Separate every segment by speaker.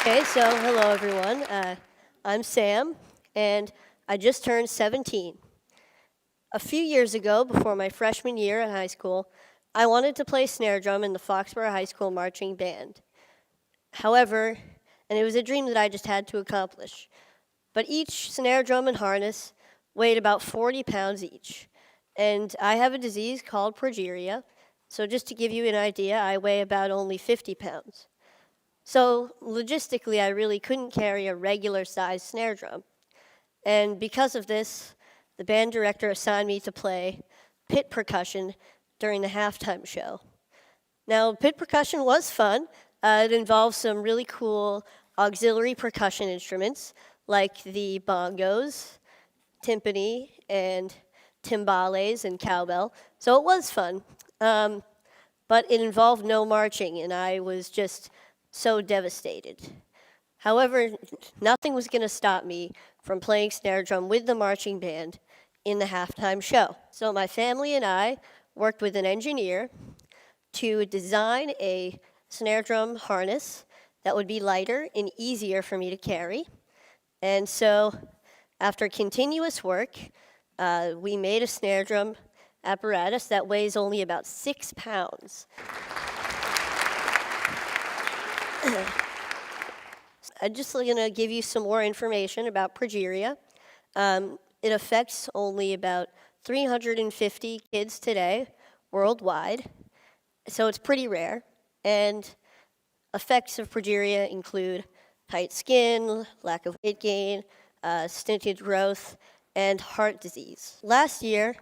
Speaker 1: Okay, so hello everyone. I'm Sam, and I just turned 17. A few years ago, before my freshman year in high school, I wanted to play snare drum in the Foxborough High School marching band. However, and it was a dream that I just had to accomplish, but each snare drum and harness weighed about 40 pounds each. And I have a disease called progeria, so just to give you an idea, I weigh about only 50 pounds. So logistically, I really couldn't carry a regular sized snare drum. And because of this, the band director assigned me to play pit percussion during the halftime show. Now, pit percussion was fun. It involved some really cool auxiliary percussion instruments like the bongos, timpani, and timbales and cowbell. So it was fun. But it involved no marching, and I was just so devastated. However, nothing was going to stop me from playing snare drum with the marching band in the halftime show. So my family and I worked with an engineer to design a snare drum harness that would be lighter and easier for me to carry. And so, after continuous work, we made a snare drum apparatus that weighs only about 6 pounds. I'm just going to give you some more information about progeria. It affects only about 350 kids today worldwide, so it's pretty rare. And effects of progeria include tight skin, lack of weight gain, stunted growth, and heart disease. Last year,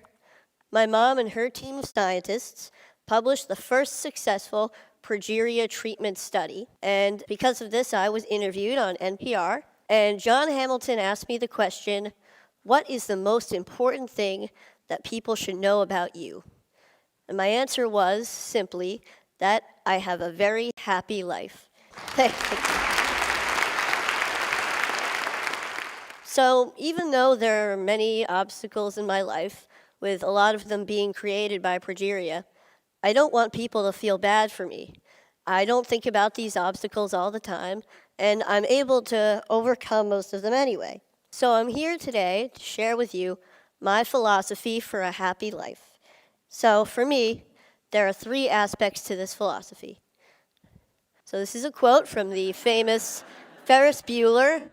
Speaker 1: my mom and her team of scientists published the first successful progeria treatment study. And because of this, I was interviewed on NPR. And John Hamilton asked me the question, what is the most important thing that people should know about you? And my answer was simply that I have a very happy life. So even though there are many obstacles in my life, with a lot of them being created by progeria, I don't want people to feel bad for me. I don't think about these obstacles all the time, and I'm able to overcome most of them anyway. So I'm here today to share with you my philosophy for a happy life. So for me, there are 3 aspects to this philosophy. So this is a quote from the famous Ferris Bueller.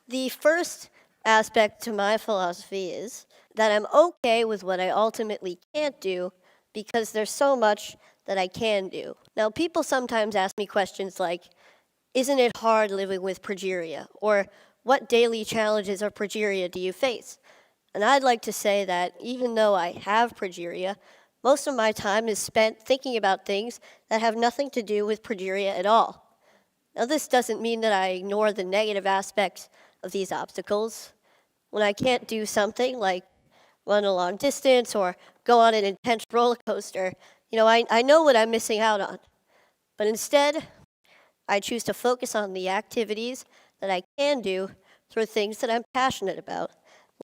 Speaker 1: The first aspect to my philosophy is that I'm okay with what I ultimately can't do because there's so much that I can do. Now, people sometimes ask me questions like, isn't it hard living with progeria? Or what daily challenges of progeria do you face? And I'd like to say that even though I have progeria, most of my time is spent thinking about things that have nothing to do with progeria at all. Now, this doesn't mean that I ignore the negative aspects of these obstacles. When I can't do something like run a long distance or go on an intense roller coaster, I know what I'm missing out on. But instead, I choose to focus on the activities that I can do through things that I'm passionate about,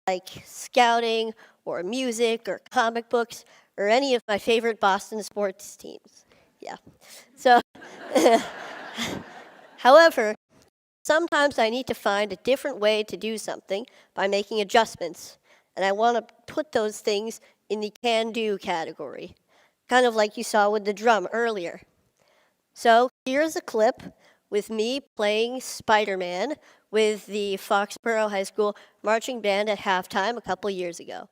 Speaker 1: like scouting or music or comic books or any of my favorite Boston sports teams. Yeah. So, however, sometimes I need to find a different way to do something by making adjustments, and I want to put those things in the can-do category, kind of like you saw with the drum earlier. So here's a clip with me playing Spider-Man with the Foxborough High School marching band at halftime a couple years ago.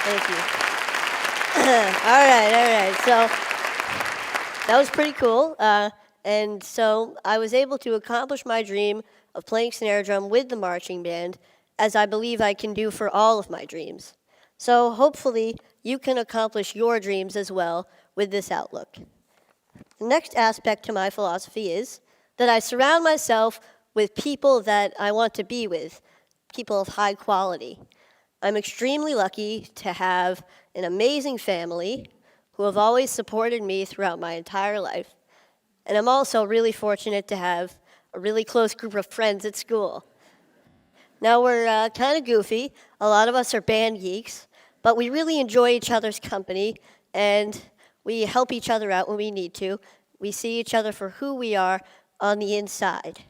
Speaker 1: Thank you. All right. So that was pretty cool. And so I was able to accomplish my dream of playing snare drum with the marching band, as I believe I can do for all of my dreams. So hopefully you can accomplish your dreams as well with this outlook. The next aspect to my philosophy is that I surround myself with people that I want to be with, people of high quality. I'm extremely lucky to have an amazing family who have always supported me throughout my entire life. And I'm also really fortunate to have a really close group of friends at school. Now, we're kind of goofy. A lot of us are band geeks, but we really enjoy each other's company, and we help each other out when we need to. We see each other for who we are on the inside.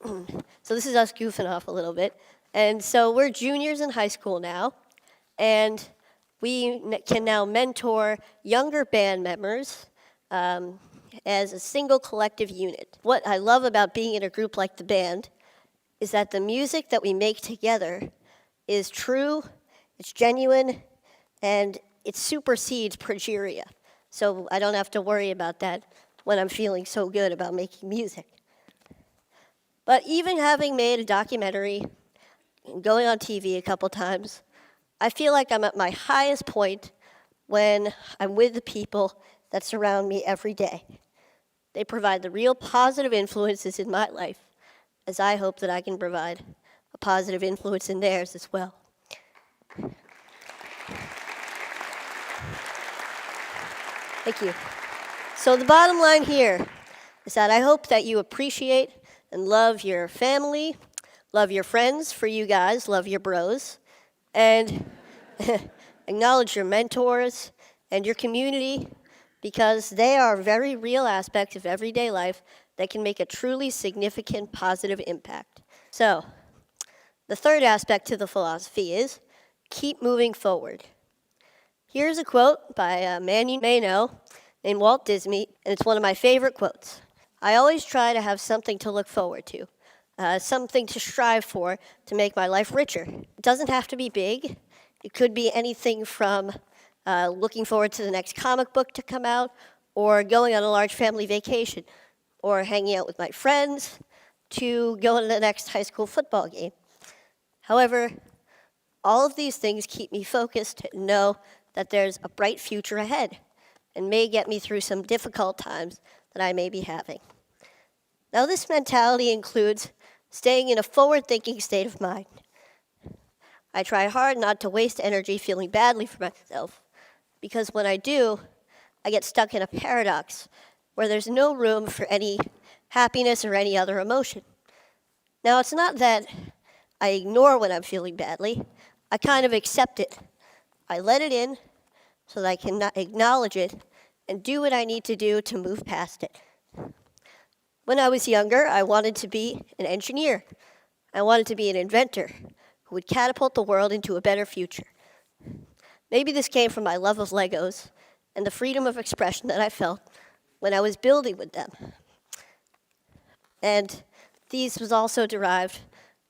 Speaker 1: So this is us goofing off a little bit. And so we're juniors in high school now, and we can now mentor younger band members as a single collective unit. What I love about being in a group like the band is that the music that we make together is true, it's genuine, and it supersedes progeria. So I don't have to worry about that when I'm feeling so good about making music. But even having made a documentary and going on TV a couple times, I feel like I'm at my highest point when I'm with the people that surround me every day. They provide the real positive influences in my life, as I hope that I can provide a positive influence in theirs as well. Thank you. So the bottom line here is that I hope that you appreciate and love your family, love your friends, for you guys, love your bros, and acknowledge your mentors and your community, because they are very real aspects of everyday life that can make a truly significant positive impact. So, the third aspect to the philosophy is keep moving forward. Here's a quote by a man you may know named Walt Disney, and it's one of my favorite quotes. I always try to have something to look forward to, something to strive for to make my life richer. It doesn't have to be big. It could be anything from looking forward to the next comic book to come out, or going on a large family vacation, or hanging out with my friends, to going to the next high school football game. However, all of these things keep me focused and know that there's a bright future ahead and may get me through some difficult times that I may be having. Now, this mentality includes staying in a forward-thinking state of mind. I try hard not to waste energy feeling badly for myself, because when I do, I get stuck in a paradox where there's no room for any happiness or any other emotion. Now, it's not that I ignore when I'm feeling badly. I kind of accept it. I let it in so that I can acknowledge it and do what I need to do to move past it. When I was younger, I wanted to be an engineer. I wanted to be an inventor who would catapult the world into a better future. Maybe this came from my love of Legos and the freedom of expression that I felt when I was building with them. And these was also derived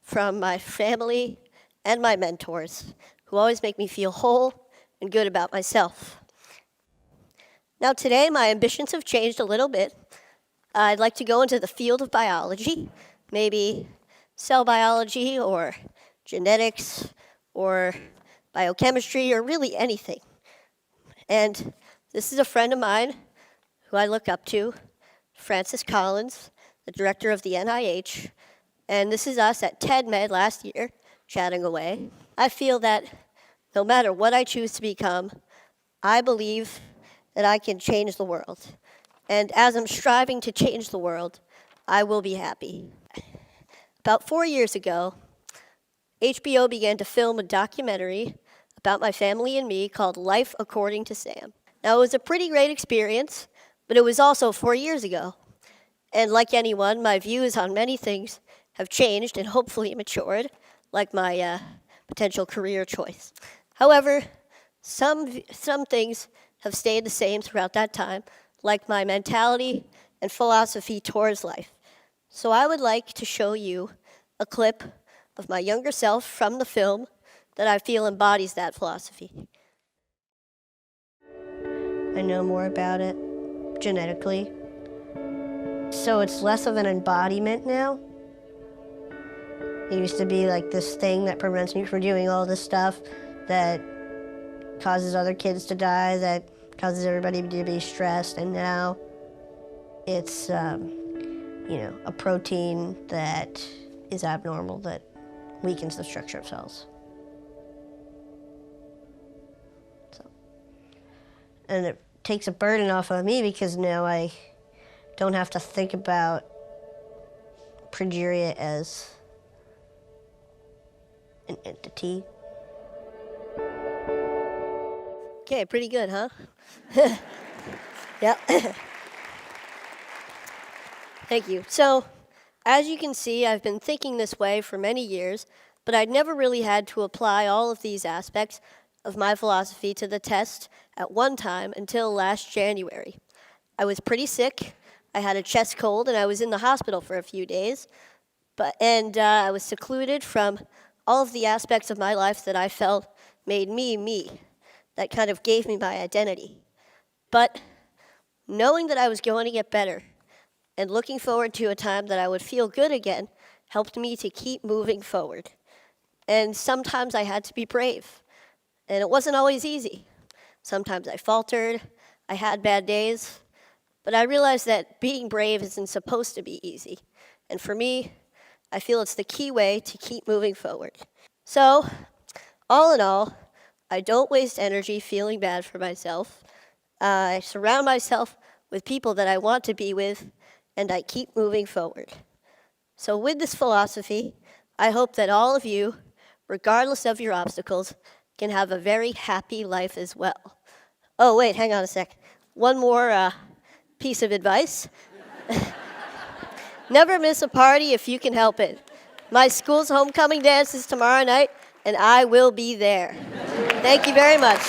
Speaker 1: from my family and my mentors, who always make me feel whole and good about myself. Now today, my ambitions have changed a little bit. I'd like to go into the field of biology, maybe cell biology or genetics or biochemistry or really anything. And this is a friend of mine who I look up to, Francis Collins, the director of the NIH, and this is us at TED-Med last year, chatting away. I feel that no matter what I choose to become, I believe that I can change the world. And as I'm striving to change the world, I will be happy. About 4 years ago, HBO began to film a documentary about my family and me called Life According to Sam. Now, it was a pretty great experience, but it was also 4 years ago. And like anyone, my views on many things have changed and hopefully matured, like my potential career choice. However, some things have stayed the same throughout that time, like my mentality and philosophy towards life. So I would like to show you a clip of my younger self from the film that I feel embodies that philosophy. I know more about it genetically.
Speaker 2: So it's less of an embodiment now. It used to be like this thing that prevents me from doing all this stuff that causes other kids to die, that causes everybody to be stressed, and now it's, a protein that is abnormal, that weakens the structure of cells. And it takes a burden off of me because now I don't have to think about progeria as an entity.
Speaker 1: Okay, pretty good, huh? Yep. Thank you. So, as you can see, I've been thinking this way for many years, but I'd never really had to apply all of these aspects of my philosophy to the test at one time until last January. I was pretty sick. I had a chest cold, and I was in the hospital for a few days. I was secluded from all of the aspects of my life that I felt made me me, that kind of gave me my identity. But knowing that I was going to get better and looking forward to a time that I would feel good again helped me to keep moving forward. And sometimes I had to be brave, and it wasn't always easy. Sometimes I faltered, I had bad days, but I realized that being brave isn't supposed to be easy. And for me, I feel it's the key way to keep moving forward. So, all in all, I don't waste energy feeling bad for myself. I surround myself with people that I want to be with, and I keep moving forward. So with this philosophy, I hope that all of you, regardless of your obstacles, can have a very happy life as well. Oh, wait, hang on a sec. One more piece of advice. Never miss a party if you can help it. My school's homecoming dance is tomorrow night, and I will be there. Thank you very much.